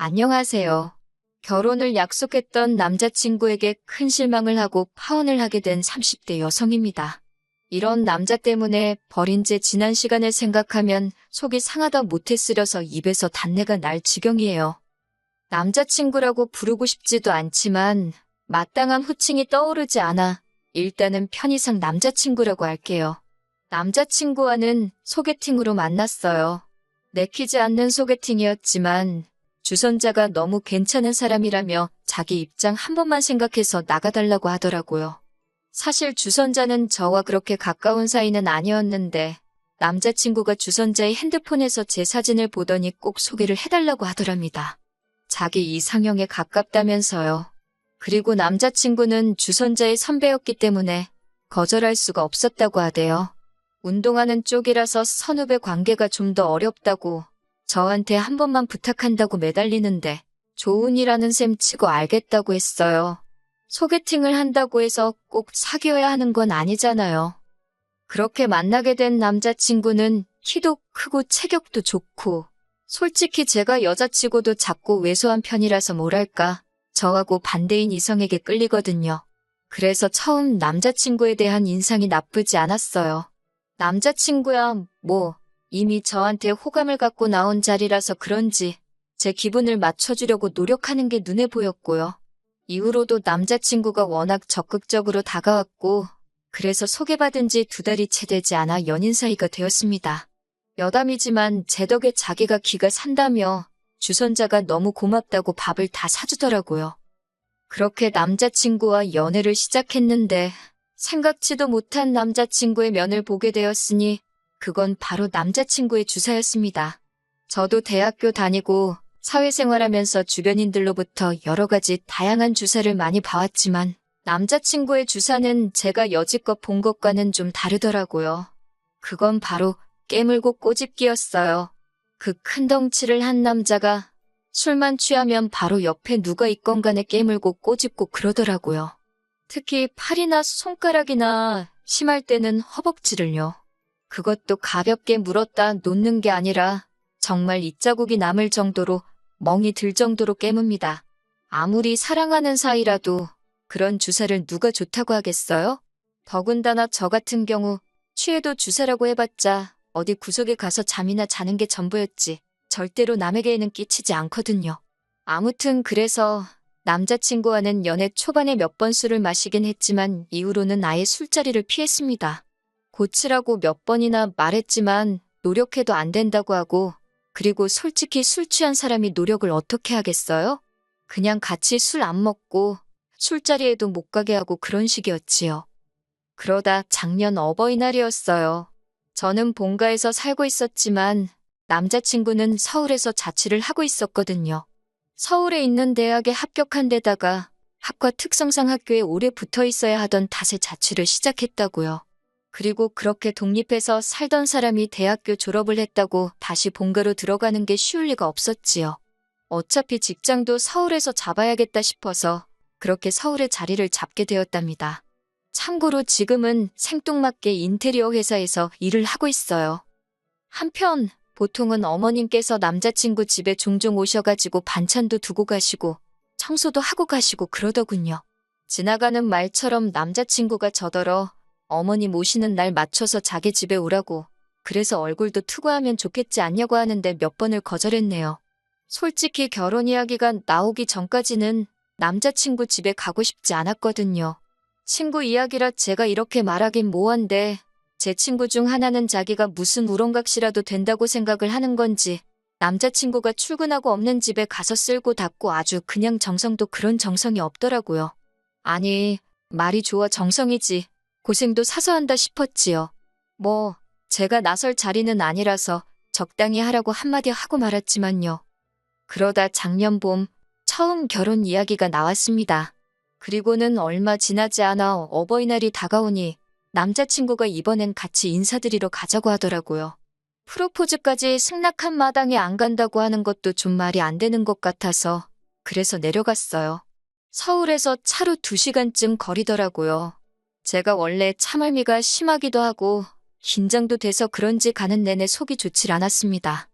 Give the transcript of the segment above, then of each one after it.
안녕하세요. 결혼을 약속했던 남자친구에게 큰 실망을 하고 파혼을 하게 된 30대 여성입니다. 이런 남자 때문에 버린 제 지난 시간을 생각하면 속이 상하다 못해 쓰려서 입에서 단내가 날 지경이에요. 남자친구라고 부르고 싶지도 않지만 마땅한 호칭이 떠오르지 않아 일단은 편의상 남자친구라고 할게요. 남자친구와는 소개팅으로 만났어요. 내키지 않는 소개팅이었지만 주선자가 너무 괜찮은 사람이라며 자기 입장 한 번만 생각해서 나가달라고 하더라고요. 사실 주선자는 저와 그렇게 가까운 사이는 아니었는데 남자친구가 주선자의 핸드폰에서 제 사진을 보더니 꼭 소개를 해달라고 하더랍니다. 자기 이상형에 가깝다면서요. 그리고 남자친구는 주선자의 선배였기 때문에 거절할 수가 없었다고 하대요. 운동하는 쪽이라서 선후배 관계가 좀 더 어렵다고 저한테 한 번만 부탁한다고 매달리는데 좋은 일하는 셈 치고 알겠다고 했어요. 소개팅을 한다고 해서 꼭 사귀어야 하는 건 아니잖아요. 그렇게 만나게 된 남자친구는 키도 크고 체격도 좋고 솔직히 제가 여자치고도 작고 왜소한 편이라서 뭐랄까 저하고 반대인 이성에게 끌리거든요. 그래서 처음 남자친구에 대한 인상이 나쁘지 않았어요. 남자친구야 뭐 이미 저한테 호감을 갖고 나온 자리라서 그런지 제 기분을 맞춰주려고 노력하는 게 눈에 보였고요. 이후로도 남자친구가 워낙 적극적으로 다가왔고 그래서 소개받은 지 2달이 채 되지 않아 연인 사이가 되었습니다. 여담이지만 제 덕에 자기가 기가 산다며 주선자가 너무 고맙다고 밥을 다 사주더라고요. 그렇게 남자친구와 연애를 시작했는데 생각지도 못한 남자친구의 면을 보게 되었으니 그건 바로 남자친구의 주사였습니다. 저도 대학교 다니고 사회생활하면서 주변인들로부터 여러 가지 다양한 주사를 많이 봐왔지만 남자친구의 주사는 제가 여지껏 본 것과는 좀 다르더라고요. 그건 바로 깨물고 꼬집기였어요. 그 큰 덩치를 한 남자가 술만 취하면 바로 옆에 누가 있건 간에 깨물고 꼬집고 그러더라고요. 특히 팔이나 손가락이나 심할 때는 허벅지를요. 그것도 가볍게 물었다 놓는 게 아니라 정말 입자국이 남을 정도로 멍이 들 정도로 깨뭅니다. 아무리 사랑하는 사이라도 그런 주사를 누가 좋다고 하겠어요? 더군다나 저 같은 경우 취해도 주사라고 해봤자 어디 구석에 가서 잠이나 자는 게 전부였지 절대로 남에게는 끼치지 않거든요. 아무튼 그래서 남자친구와는 연애 초반에 몇 번 술을 마시긴 했지만 이후로는 아예 술자리를 피했습니다. 고치라고 몇 번이나 말했지만 노력해도 안 된다고 하고 그리고 솔직히 술 취한 사람이 노력을 어떻게 하겠어요? 그냥 같이 술 안 먹고 술자리에도 못 가게 하고 그런 식이었지요. 그러다 작년 어버이날이었어요. 저는 본가에서 살고 있었지만 남자친구는 서울에서 자취를 하고 있었거든요. 서울에 있는 대학에 합격한 데다가 학과 특성상 학교에 오래 붙어 있어야 하던 탓에 자취를 시작했다고요. 그리고 그렇게 독립해서 살던 사람이 대학교 졸업을 했다고 다시 본가로 들어가는 게 쉬울 리가 없었지요. 어차피 직장도 서울에서 잡아야겠다 싶어서 그렇게 서울에 자리를 잡게 되었답니다. 참고로 지금은 생뚱맞게 인테리어 회사에서 일을 하고 있어요. 한편 보통은 어머님께서 남자친구 집에 종종 오셔가지고 반찬도 두고 가시고 청소도 하고 가시고 그러더군요. 지나가는 말처럼 남자친구가 저더러 어머님 오시는 날 맞춰서 자기 집에 오라고 그래서 얼굴도 투구하면 좋겠지 않냐고 하는데 몇 번을 거절했네요. 솔직히 결혼 이야기가 나오기 전까지는 남자친구 집에 가고 싶지 않았거든요. 친구 이야기라 제가 이렇게 말하긴 뭐한데 제 친구 중 하나는 자기가 무슨 우렁각시라도 된다고 생각을 하는 건지 남자친구가 출근하고 없는 집에 가서 쓸고 닦고 아주 그냥 정성도 그런 정성이 없더라고요. 아니 말이 좋아 정성이지 고생도 사서 한다 싶었지요. 뭐 제가 나설 자리는 아니라서 적당히 하라고 한마디 하고 말았지만요. 그러다 작년 봄 처음 결혼 이야기가 나왔습니다. 그리고는 얼마 지나지 않아 어버이날이 다가오니 남자친구가 이번엔 같이 인사드리러 가자고 하더라고요. 프로포즈까지 승낙한 마당에 안 간다고 하는 것도 좀 말이 안 되는 것 같아서 그래서 내려갔어요. 서울에서 차로 2시간쯤 거리더라고요. 제가 원래 참을미가 심하기도 하고 긴장도 돼서 그런지 가는 내내 속이 좋질 않았습니다.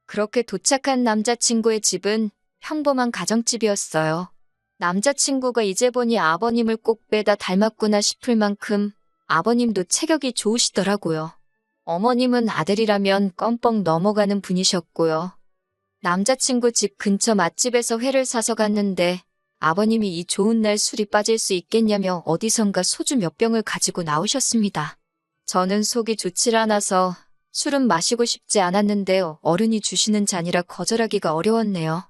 그렇게 도착한 남자친구의 집은 평범한 가정집이었어요. 남자친구가 이제 보니 아버님을 꼭 빼다 닮았구나 싶을 만큼 아버님도 체격이 좋으시더라고요. 어머님은 아들이라면 껌뻑 넘어가는 분이셨고요. 남자친구 집 근처 맛집에서 회를 사서 갔는데 아버님이 이 좋은 날 술이 빠질 수 있겠냐며 어디선가 소주 몇 병을 가지고 나오셨습니다. 저는 속이 좋질 않아서 술은 마시고 싶지 않았는데 어른이 주시는 잔이라 거절하기가 어려웠네요.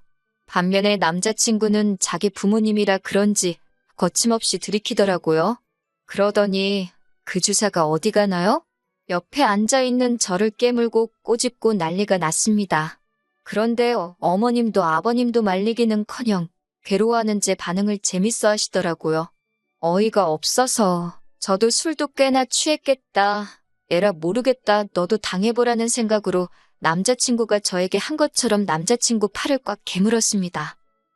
반면에 남자친구는 자기 부모님이라 그런지 거침없이 들이키더라고요. 그러더니 그 주사가 어디 가나요? 옆에 앉아있는 저를 깨물고 꼬집고 난리가 났습니다. 그런데 어머님도 아버님도 말리기는커녕 괴로워하는 제 반응을 재밌어 하시더라고요. 어이가 없어서 저도 술도 꽤나 취했겠다. 에라 모르겠다. 너도 당해보라는 생각으로 남자친구가 저에게 한 것처럼 남자친구 팔을 꽉 깨물었습니다.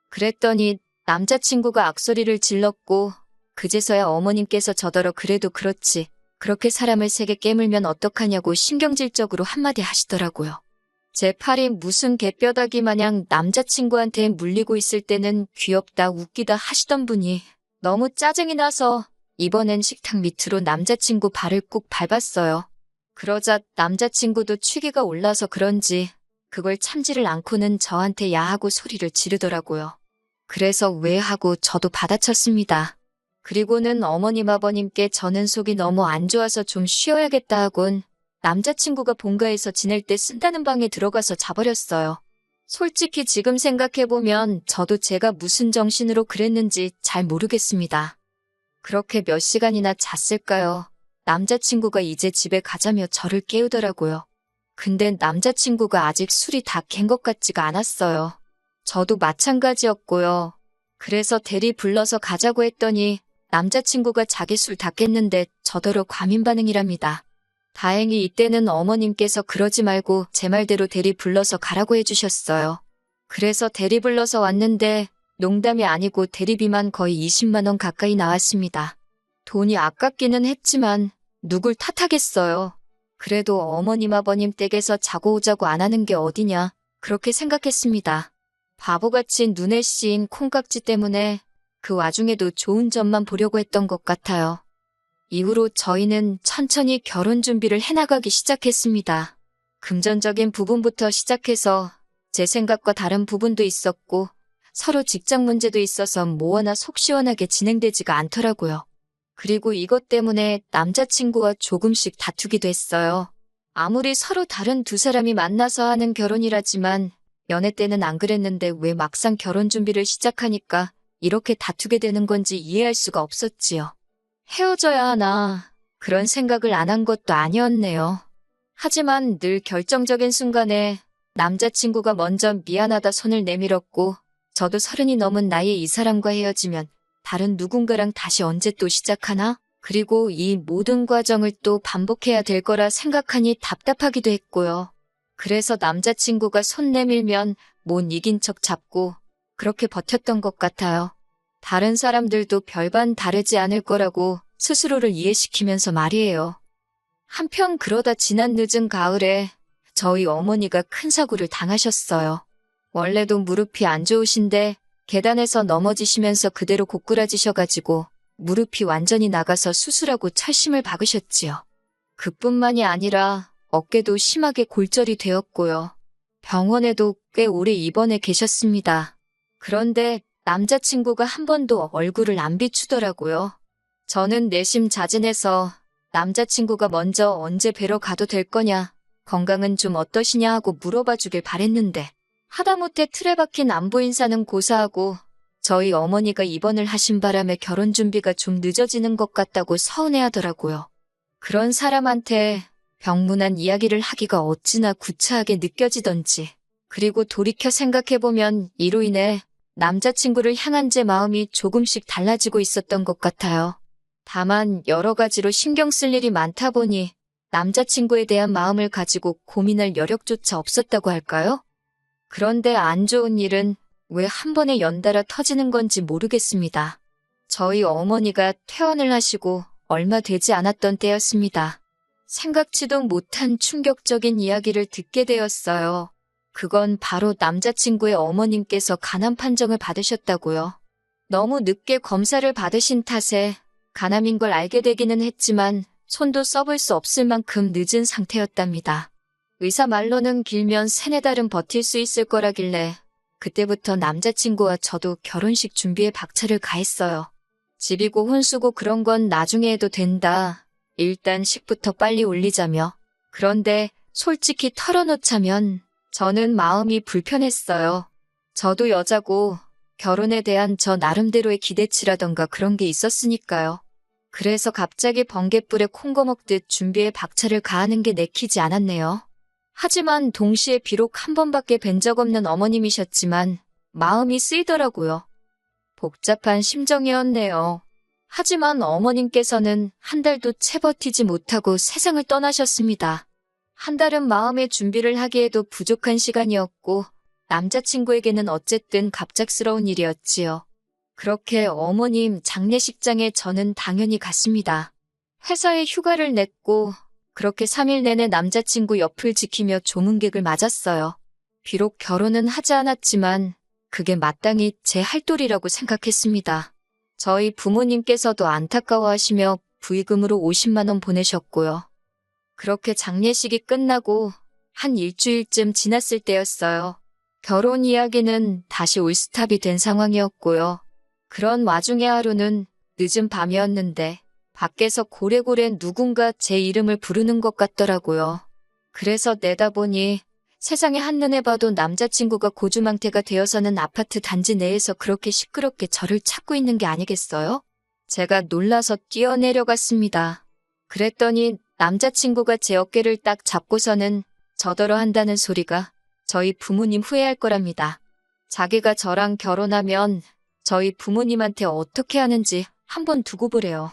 그랬더니 남자친구가 악소리를 질렀고 그제서야 어머님께서 저더러 그래도 그렇지. 그렇게 사람을 세게 깨물면 어떡하냐고 신경질적으로 한마디 하시더라고요. 제 팔이 무슨 개뼈다귀 마냥 남자친구한테 물리고 있을 때는 귀엽다 웃기다 하시던 분이 너무 짜증이 나서 이번엔 식탁 밑으로 남자친구 발을 꾹 밟았어요. 그러자 남자친구도 취기가 올라서 그런지 그걸 참지를 않고는 저한테 야하고 소리를 지르더라고요. 그래서 왜 하고 저도 받아쳤습니다. 그리고는 어머님 아버님께 저는 속이 너무 안 좋아서 좀 쉬어야겠다 하곤 남자친구가 본가에서 지낼 때 쓴다는 방에 들어가서 자버렸어요. 솔직히 지금 생각해보면 저도 제가 무슨 정신으로 그랬는지 잘 모르겠습니다. 그렇게 몇 시간이나 잤을까요? 남자친구가 이제 집에 가자며 저를 깨우더라고요. 근데 남자친구가 아직 술이 다 깬 것 같지가 않았어요. 저도 마찬가지였고요. 그래서 대리 불러서 가자고 했더니 남자친구가 자기 술 다 깼는데 저더러 과민 반응이랍니다. 다행히 이때는 어머님께서 그러지 말고 제 말대로 대리 불러서 가라고 해주셨어요. 그래서 대리 불러서 왔는데 농담이 아니고 대리비만 거의 20만 원 가까이 나왔습니다. 돈이 아깝기는 했지만 누굴 탓하겠어요. 그래도 어머님 아버님 댁에서 자고 오자고 안 하는 게 어디냐 그렇게 생각했습니다. 바보같이 눈에 씌인 콩깍지 때문에 그 와중에도 좋은 점만 보려고 했던 것 같아요. 이후로 저희는 천천히 결혼 준비를 해나가기 시작했습니다. 금전적인 부분부터 시작해서 제 생각과 다른 부분도 있었고 서로 직장 문제도 있어서 뭐하나 속 시원하게 진행되지가 않더라고요. 그리고 이것 때문에 남자친구와 조금씩 다투기도 했어요. 아무리 서로 다른 두 사람이 만나서 하는 결혼이라지만 연애 때는 안 그랬는데 왜 막상 결혼 준비를 시작하니까 이렇게 다투게 되는 건지 이해할 수가 없었지요. 헤어져야 하나 그런 생각을 안 한 것도 아니었네요. 하지만 늘 결정적인 순간에 남자친구가 먼저 미안하다 손을 내밀었고 저도 30이 넘은 나이에 이 사람과 헤어지면 다른 누군가랑 다시 언제 또 시작하나? 그리고 이 모든 과정을 또 반복해야 될 거라 생각하니 답답하기도 했고요. 그래서 남자친구가 손 내밀면 못 이긴 척 잡고 그렇게 버텼던 것 같아요. 다른 사람들도 별반 다르지 않을 거라고 스스로를 이해시키면서 말이에요. 한편 그러다 지난 늦은 가을에 저희 어머니가 큰 사고를 당하셨어요. 원래도 무릎이 안 좋으신데 계단에서 넘어지시면서 그대로 고꾸라지셔가지고 무릎이 완전히 나가서 수술하고 철심을 박으셨지요. 그뿐만이 아니라 어깨도 심하게 골절이 되었고요. 병원에도 꽤 오래 입원해 계셨습니다. 그런데 남자친구가 한 번도 얼굴을 안 비추더라고요. 저는 내심 자진해서 남자친구가 먼저 언제 뵈러 가도 될 거냐, 건강은 좀 어떠시냐 하고 물어봐 주길 바랬는데 하다못해 틀에 박힌 안부 인사는 고사하고 저희 어머니가 입원을 하신 바람에 결혼 준비가 좀 늦어지는 것 같다고 서운해하더라고요. 그런 사람한테 병문안 이야기를 하기가 어찌나 구차하게 느껴지던지. 그리고 돌이켜 생각해보면 이로 인해 남자친구를 향한 제 마음이 조금씩 달라지고 있었던 것 같아요. 다만 여러 가지로 신경 쓸 일이 많다 보니 남자친구에 대한 마음을 가지고 고민할 여력조차 없었다고 할까요? 그런데 안 좋은 일은 왜 한 번에 연달아 터지는 건지 모르겠습니다. 저희 어머니가 퇴원을 하시고 얼마 되지 않았던 때였습니다. 생각지도 못한 충격적인 이야기를 듣게 되었어요. 그건 바로 남자친구의 어머님께서 간암 판정을 받으셨다고요. 너무 늦게 검사를 받으신 탓에 간암인 걸 알게 되기는 했지만 손도 써볼 수 없을 만큼 늦은 상태였답니다. 의사 말로는 길면 3-4달은 버틸 수 있을 거라길래 그때부터 남자친구와 저도 결혼식 준비에 박차를 가했어요. 집이고 혼수고 그런 건 나중에 해도 된다. 일단 식부터 빨리 올리자며. 그런데 솔직히 털어놓자면 저는 마음이 불편했어요. 저도 여자고 결혼에 대한 저 나름대로의 기대치라던가 그런 게 있었으니까요. 그래서 갑자기 번갯불에 콩거 먹듯 준비에 박차를 가하는 게 내키지 않았네요. 하지만 동시에 비록 한 번밖에 뵌 적 없는 어머님이셨지만 마음이 쓰이더라고요. 복잡한 심정이었네요. 하지만 어머님께서는 한 달도 채 버티지 못하고 세상을 떠나셨습니다. 한 달은 마음의 준비를 하기에도 부족한 시간이었고 남자친구에게는 어쨌든 갑작스러운 일이었지요. 그렇게 어머님 장례식장에 저는 당연히 갔습니다. 회사에 휴가를 냈고 그렇게 3일 내내 남자친구 옆을 지키며 조문객을 맞았어요. 비록 결혼은 하지 않았지만 그게 마땅히 제 할 도리라고 생각했습니다. 저희 부모님께서도 안타까워하시며 부의금으로 50만 원 보내셨고요. 그렇게 장례식이 끝나고 한 일주일쯤 지났을 때였어요. 결혼 이야기는 다시 올스탑이 된 상황이었고요. 그런 와중에 하루는 늦은 밤이었는데 밖에서 고래고래 누군가 제 이름을 부르는 것 같더라고요. 그래서 내다보니 세상에 한눈에 봐도 남자친구가 고주망태가 되어서는 아파트 단지 내에서 그렇게 시끄럽게 저를 찾고 있는 게 아니겠어요? 제가 놀라서 뛰어내려갔습니다. 그랬더니 남자친구가 제 어깨를 딱 잡고서는 저더러 한다는 소리가 저희 부모님 후회할 거랍니다. 자기가 저랑 결혼하면 저희 부모님한테 어떻게 하는지 한번 두고 보래요.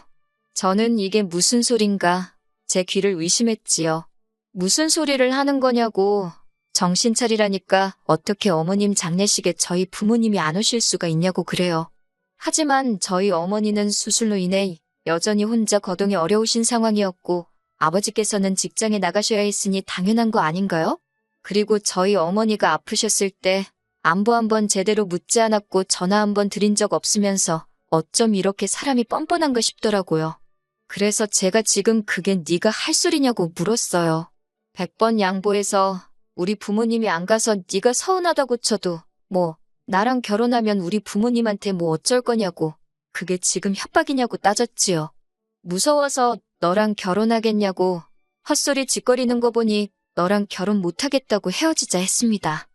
저는 이게 무슨 소린가 제 귀를 의심했지요. 무슨 소리를 하는 거냐고 정신 차리라니까 어떻게 어머님 장례식에 저희 부모님이 안 오실 수가 있냐고 그래요. 하지만 저희 어머니는 수술로 인해 여전히 혼자 거동이 어려우신 상황이었고 아버지께서는 직장에 나가셔야 했으니 당연한 거 아닌가요? 그리고 저희 어머니가 아프셨을 때 안부 한번 제대로 묻지 않았고 전화 한번 드린 적 없으면서 어쩜 이렇게 사람이 뻔뻔한가 싶더라고요. 그래서 제가 지금 그게 네가 할 소리냐고 물었어요. 100번 양보해서 우리 부모님이 안 가서 네가 서운하다고 쳐도 뭐 나랑 결혼하면 우리 부모님한테 뭐 어쩔 거냐고 그게 지금 협박이냐고 따졌지요. 무서워서 너랑 결혼하겠냐고 헛소리 짓거리는 거 보니 너랑 결혼 못하겠다고 헤어지자 했습니다.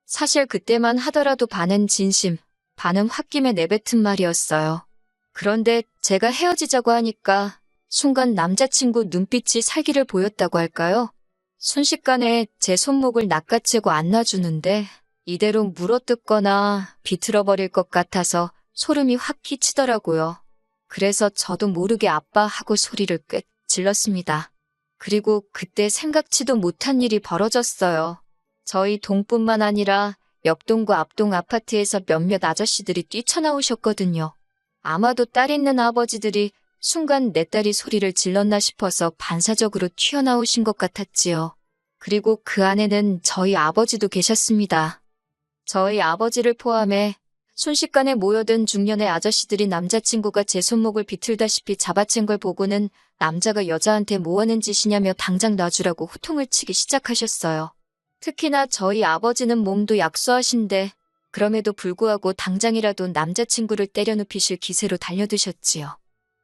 사실 그때만 하더라도 반은 진심, 반은 홧김에 내뱉은 말이었어요. 그런데 제가 헤어지자고 하니까 순간 남자친구 눈빛이 살기를 보였다고 할까요? 순식간에 제 손목을 낚아채고 안 놔주는데 이대로 물어뜯거나 비틀어버릴 것 같아서 소름이 확 끼치더라고요. 그래서 저도 모르게 아빠 하고 소리를 꽤 질렀습니다. 그리고 그때 생각지도 못한 일이 벌어졌어요. 저희 동뿐만 아니라 옆동과 앞동 아파트에서 몇몇 아저씨들이 뛰쳐나오셨거든요. 아마도 딸 있는 아버지들이 순간 내 딸이 소리를 질렀나 싶어서 반사적으로 튀어나오신 것 같았지요. 그리고 그 안에는 저희 아버지도 계셨습니다. 저희 아버지를 포함해 순식간에 모여든 중년의 아저씨들이 남자친구가 제 손목을 비틀다시피 잡아챈 걸 보고는 남자가 여자한테 뭐 하는 짓이냐며 당장 놔주라고 호통을 치기 시작하셨어요. 특히나 저희 아버지는 몸도 약소하신데 그럼에도 불구하고 당장이라도 남자친구를 때려눕히실 기세로 달려드셨지요.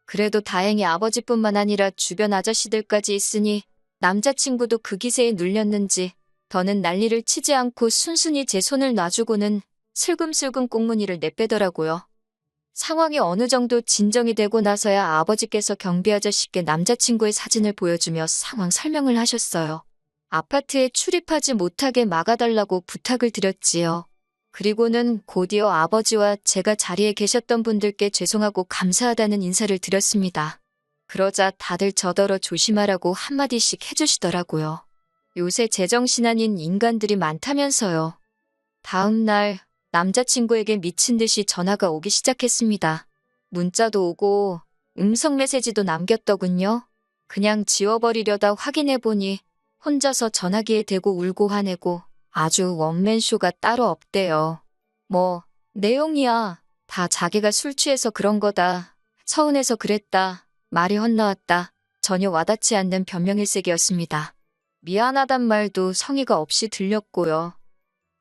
그래도 다행히 아버지뿐만 아니라 주변 아저씨들까지 있으니 남자친구도 그 기세에 눌렸는지 더는 난리를 치지 않고 순순히 제 손을 놔주고는 슬금슬금 꽁무니를 내빼더라고요. 상황이 어느 정도 진정이 되고 나서야 아버지께서 경비 아저씨께 남자친구의 사진을 보여주며 상황 설명을 하셨어요. 아파트에 출입하지 못하게 막아달라고 부탁을 드렸지요. 그리고는 곧이어 아버지와 제가 자리에 계셨던 분들께 죄송하고 감사하다는 인사를 드렸습니다. 그러자 다들 저더러 조심하라고 한마디씩 해주시더라고요. 요새 제정신 아닌 인간들이 많다면서요. 다음 날 남자친구에게 미친 듯이 전화가 오기 시작했습니다. 문자도 오고 음성 메시지도 남겼더군요. 그냥 지워버리려다 확인해보니 혼자서 전화기에 대고 울고 화내고 아주 원맨쇼가 따로 없대요. 뭐, 내용이야. 다 자기가 술 취해서 그런 거다. 서운해서 그랬다. 말이 헛나왔다. 전혀 와닿지 않는 변명일색이었습니다. 미안하단 말도 성의가 없이 들렸고요.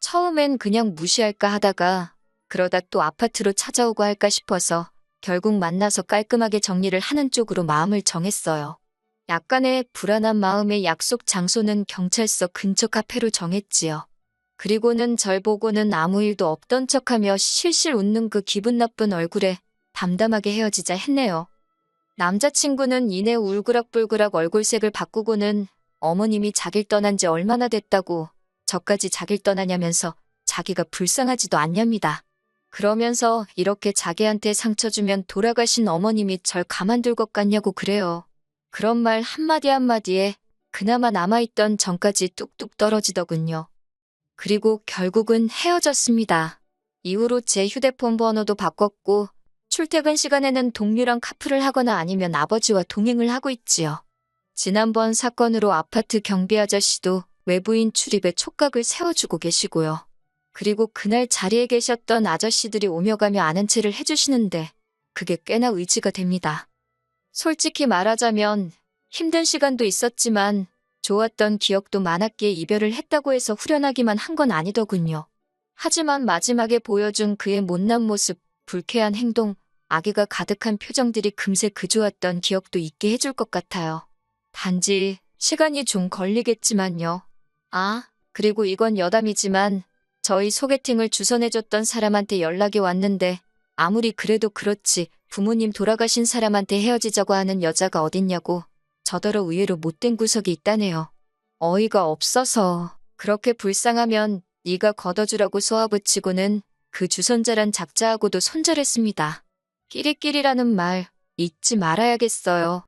처음엔 그냥 무시할까 하다가 그러다 또 아파트로 찾아오고 할까 싶어서 결국 만나서 깔끔하게 정리를 하는 쪽으로 마음을 정했어요. 약간의 불안한 마음에 약속 장소는 경찰서 근처 카페로 정했지요. 그리고는 절 보고는 아무 일도 없던 척하며 실실 웃는 그 기분 나쁜 얼굴에 담담하게 헤어지자 했네요. 남자친구는 이내 울그락불그락 얼굴색을 바꾸고는 어머님이 자길 떠난 지 얼마나 됐다고 저까지 자길 떠나냐면서 자기가 불쌍하지도 않냐입니다. 그러면서 이렇게 자기한테 상처 주면 돌아가신 어머님이 절 가만둘 것 같냐고 그래요. 그런 말 한마디 한마디에 그나마 남아있던 정까지 뚝뚝 떨어지더군요. 그리고 결국은 헤어졌습니다. 이후로 제 휴대폰 번호도 바꿨고 출퇴근 시간에는 동료랑 카풀을 하거나 아니면 아버지와 동행을 하고 있지요. 지난번 사건으로 아파트 경비 아저씨도 외부인 출입에 촉각을 세워주고 계시고요. 그리고 그날 자리에 계셨던 아저씨들이 오며 가며 아는 체를 해주시는데 그게 꽤나 의지가 됩니다. 솔직히 말하자면 힘든 시간도 있었지만 좋았던 기억도 많았기에 이별을 했다고 해서 후련하기만 한 건 아니더군요. 하지만 마지막에 보여준 그의 못난 모습, 불쾌한 행동, 악의가 가득한 표정들이 금세 그 좋았던 기억도 잊게 해줄 것 같아요. 단지 시간이 좀 걸리겠지만요. 아, 그리고 이건 여담이지만 저희 소개팅을 주선해줬던 사람한테 연락이 왔는데 아무리 그래도 그렇지 부모님 돌아가신 사람한테 헤어지자고 하는 여자가 어딨냐고 저더러 의외로 못된 구석이 있다네요. 어이가 없어서 그렇게 불쌍하면 네가 걷어주라고 쏘아붙이고는 그 주선자란 작자하고도 손절했습니다. 끼리끼리라는 말 잊지 말아야겠어요.